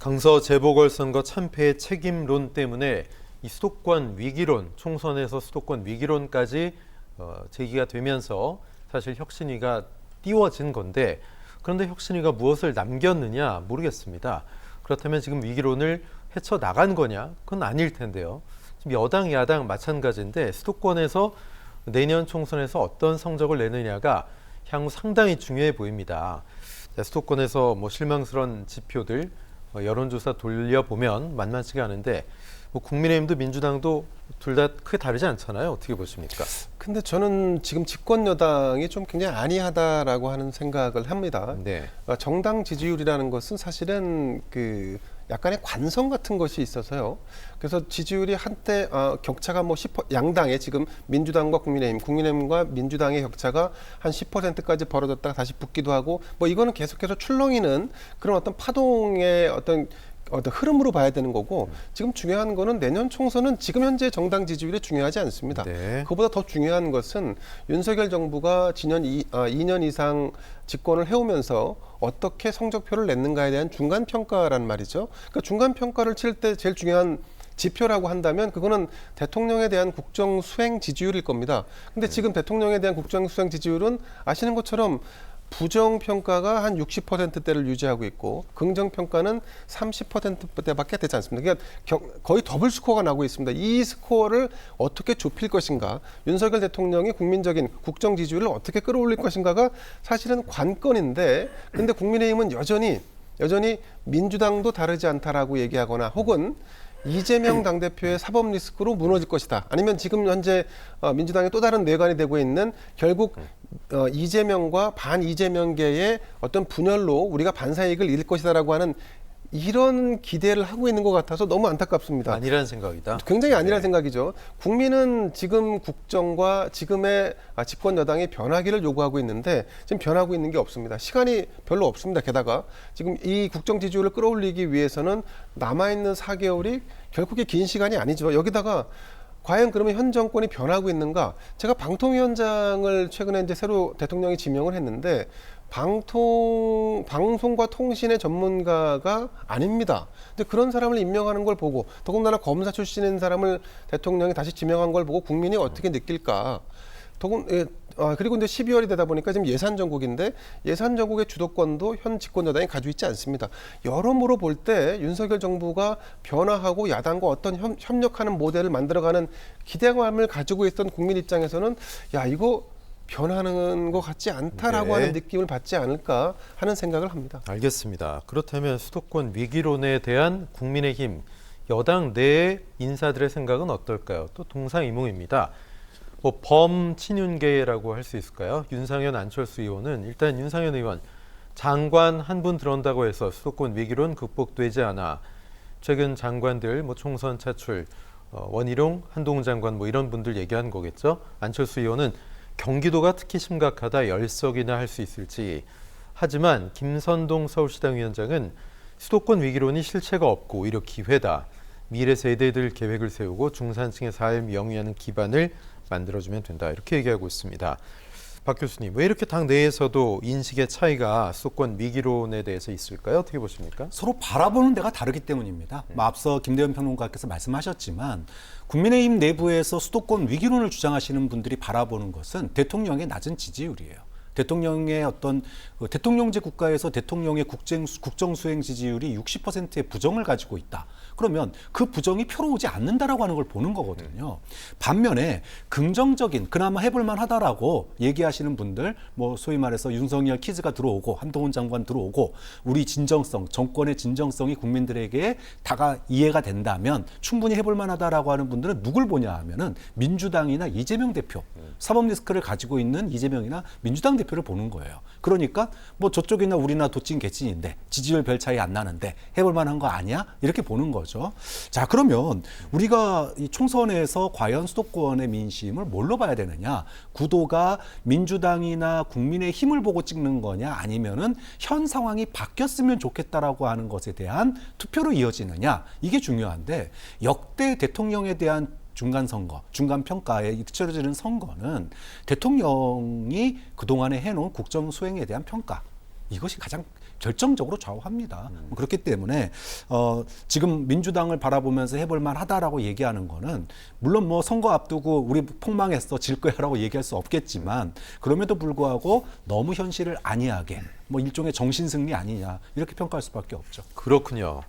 강서 재보궐선거 참패의 책임론 때문에 이 수도권 위기론, 총선에서 수도권 위기론까지 제기가 되면서 사실 혁신위가 띄워진 건데, 그런데 혁신위가 무엇을 남겼느냐 모르겠습니다. 그렇다면 지금 위기론을 헤쳐나간 거냐? 그건 아닐 텐데요. 지금 여당, 야당 마찬가지인데 수도권에서 내년 총선에서 어떤 성적을 내느냐가 향후 상당히 중요해 보입니다. 수도권에서 실망스러운 지표들, 여론조사 돌려보면 만만치가 않은데 국민의힘도 민주당도 둘 다 크게 다르지 않잖아요. 어떻게 보십니까? 근데 저는 지금 집권 여당이 좀 굉장히 안이하다라고 하는 생각을 합니다. 네. 정당 지지율이라는 것은 사실은 약간의 관성 같은 것이 있어서요. 그래서 지지율이 한때 격차가 10% 양당의 지금 민주당과 국민의힘과 민주당의 격차가 한 10%까지 벌어졌다가 다시 붙기도 하고 이거는 계속해서 출렁이는 그런 어떤 파동의 어떤 흐름으로 봐야 되는 거고, 지금 중요한 거는 내년 총선은 지금 현재 정당 지지율이 중요하지 않습니다. 네. 그보다 더 중요한 것은 윤석열 정부가 지난 2년 이상 집권을 해오면서 어떻게 성적표를 냈는가에 대한 중간 평가란 말이죠. 그러니까 중간 평가를 칠 때 제일 중요한 지표라고 한다면 그거는 대통령에 대한 국정 수행 지지율일 겁니다. 근데 지금 대통령에 대한 국정 수행 지지율은 아시는 것처럼 부정평가가 한 60%대를 유지하고 있고 긍정평가는 30%대밖에 되지 않습니다. 그러니까 거의 더블 스코어가 나고 있습니다. 이 스코어를 어떻게 좁힐 것인가, 윤석열 대통령이 국민적인 국정 지지율을 어떻게 끌어올릴 것인가가 사실은 관건인데, 근데 국민의힘은 여전히 민주당도 다르지 않다라고 얘기하거나 혹은 이재명 당대표의 사법 리스크로 무너질 것이다. 아니면 지금 현재 민주당의 또 다른 뇌관이 되고 있는 결국 이재명과 반 이재명계의 어떤 분열로 우리가 반사이익을 잃을 것이다라고 하는 이런 기대를 하고 있는 것 같아서 너무 안타깝습니다. 아니라는 생각이다. 굉장히 아니라는 네. 생각이죠. 국민은 지금 국정과 지금의 집권 여당이 변하기를 요구하고 있는데 지금 변하고 있는 게 없습니다. 시간이 별로 없습니다. 게다가 지금 이 국정 지지율을 끌어올리기 위해서는 남아있는 4개월이 결국에 긴 시간이 아니죠. 여기다가 과연 그러면 현 정권이 변하고 있는가? 제가 방통위원장을 최근에 이제 새로 대통령이 지명을 했는데 방송과 통신의 전문가가 아닙니다. 근데 그런 사람을 임명하는 걸 보고, 더군다나 검사 출신인 사람을 대통령이 다시 지명한 걸 보고 국민이 어떻게 느낄까? 그리고 이제 12월이 되다 보니까 지금 예산 전국인데 예산 전국의 주도권도 현 집권 여당이 가지고 있지 않습니다. 여러모로 볼 때 윤석열 정부가 변화하고 야당과 어떤 협력하는 모델을 만들어가는 기대감을 가지고 있던 국민 입장에서는 이거 변하는 것 같지 않다라고 네. 하는 느낌을 받지 않을까 하는 생각을 합니다. 알겠습니다. 그렇다면 수도권 위기론에 대한 국민의힘 여당 내 인사들의 생각은 어떨까요? 또 동상이몽입니다. 범친윤계라고 할 수 있을까요? 윤상현, 안철수 의원은 일단 윤상현 의원 장관 한 분 들어온다고 해서 수도권 위기론 극복되지 않아. 최근 장관들 총선 차출, 원희룡, 한동훈 장관 이런 분들 얘기한 거겠죠. 안철수 의원은 경기도가 특히 심각하다, 열석이나 할 수 있을지. 하지만 김선동 서울시당 위원장은 수도권 위기론이 실체가 없고 오히려 기회다. 미래 세대들 계획을 세우고 중산층의 삶 영위하는 기반을 만들어주면 된다. 이렇게 얘기하고 있습니다. 박 교수님, 왜 이렇게 당 내에서도 인식의 차이가 수도권 위기론에 대해서 있을까요? 어떻게 보십니까? 서로 바라보는 데가 다르기 때문입니다. 앞서 김대현 평론가께서 말씀하셨지만 국민의힘 내부에서 수도권 위기론을 주장하시는 분들이 바라보는 것은 대통령의 낮은 지지율이에요. 대통령의 대통령제 국가에서 대통령의 국정 수행 지지율이 60%의 부정을 가지고 있다. 그러면 그 부정이 표로 오지 않는다라고 하는 걸 보는 거거든요. 반면에 긍정적인, 그나마 해볼만 하다라고 얘기하시는 분들, 소위 말해서 윤석열 키즈가 들어오고 한동훈 장관 들어오고 우리 진정성, 정권의 진정성이 국민들에게 이해가 된다면 충분히 해볼만 하다라고 하는 분들은 누굴 보냐 하면은 민주당이나 이재명 대표, 사법 리스크를 가지고 있는 이재명이나 민주당 대표를 보는 거예요. 그러니까 저쪽이나 우리나 도찐 개찐인데 지지율 별 차이 안 나는데 해볼 만한 거 아니야? 이렇게 보는 거죠. 자, 그러면 우리가 이 총선에서 과연 수도권의 민심을 뭘로 봐야 되느냐? 구도가 민주당이나 국민의 힘을 보고 찍는 거냐? 아니면은 현 상황이 바뀌었으면 좋겠다라고 하는 것에 대한 투표로 이어지느냐? 이게 중요한데, 역대 대통령에 대한 중간선거, 중간평가에 치러지는 선거는 대통령이 그동안에 해놓은 국정 수행에 대한 평가, 이것이 가장 결정적으로 좌우합니다. 그렇기 때문에 지금 민주당을 바라보면서 해볼 만하다라고 얘기하는 거는 물론 뭐 선거 앞두고 우리 폭망했어 질 거야라고 얘기할 수 없겠지만 그럼에도 불구하고 너무 현실을 안이하게 뭐 일종의 정신승리 아니냐 이렇게 평가할 수밖에 없죠. 그렇군요.